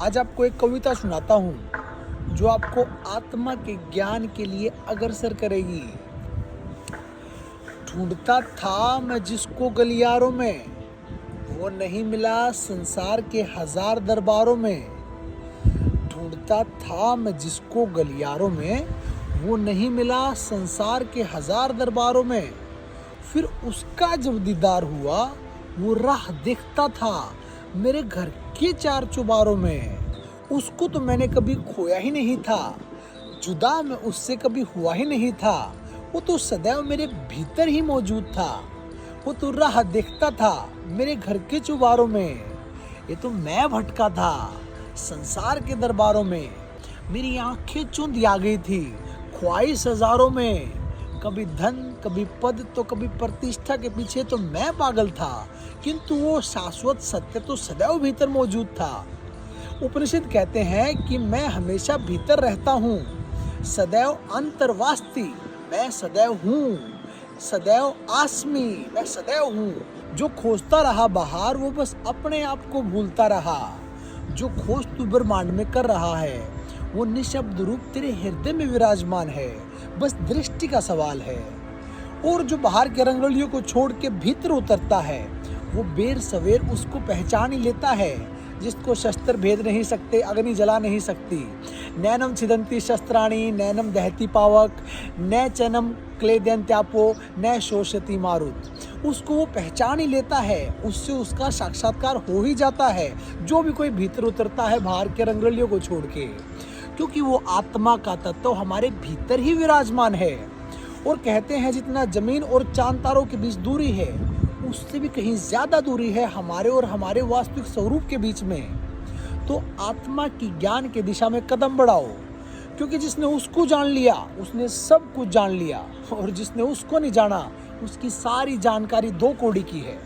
आज आपको एक कविता सुनाता हूँ जो आपको आत्मा के ज्ञान के लिए अग्रसर करेगी। ढूंढता था मैं जिसको गलियारों में, वो नहीं मिला संसार के हजार दरबारों में। ढूंढता था मैं जिसको गलियारों में, वो नहीं मिला संसार के हजार दरबारों में। फिर उसका जब दीदार हुआ, वो राह देखता था मेरे घर के चार चुबारों में। उसको तो मैंने कभी खोया ही नहीं था, जुदा मैं उससे कभी हुआ ही नहीं था। वो तो सदैव मेरे भीतर ही मौजूद था। वो तो राह देखता था मेरे घर के चुबारों में। ये तो मैं भटका था संसार के दरबारों में। मेरी आंखें चुंध आ गई थी ख्वाहिश हजारों में। कभी धन, कभी पद, तो कभी प्रतिष्ठा के पीछे तो मैं पागल था, किंतु वो शाश्वत सत्य तो सदैव भीतर मौजूद था। उपनिषद कहते हैं कि मैं हमेशा भीतर रहता हूँ, सदैव अंतर्वास्ती मैं सदैव हूँ, सदैव आसमी मैं सदैव हूँ। जो खोजता रहा बाहर, वो बस अपने आप को भूलता रहा। जो खोज तू ब्रह्मांड में कर रहा है, वो निशब्द रूप तेरे हृदय में विराजमान है, बस दृष्टि का सवाल है। और जो बाहर के रंगोलियों को छोड़ के भीतर उतरता है, वो बेर सवेर उसको पहचान ही लेता है। जिसको शस्त्र भेद नहीं सकते, अग्नि जला नहीं सकती। नैनम छिदंती शस्त्राणी, नैनम दहती पावक, न चैनम क्लेदयंत्यापो, न शोषति मारुत। उसको वो पहचान ही लेता है, उससे उसका साक्षात्कार हो ही जाता है। जो भी कोई भीतर उतरता है बाहर के रंगोलियों को छोड़ के, क्योंकि वो आत्मा का तत्व हमारे भीतर ही विराजमान है। और कहते हैं जितना जमीन और चांद तारों के बीच दूरी है, उससे भी कहीं ज्यादा दूरी है हमारे और हमारे वास्तविक स्वरूप के बीच में। तो आत्मा की ज्ञान की दिशा में कदम बढ़ाओ, क्योंकि जिसने उसको जान लिया उसने सब कुछ जान लिया, और जिसने उसको नहीं जाना उसकी सारी जानकारी दो कौड़ी की है।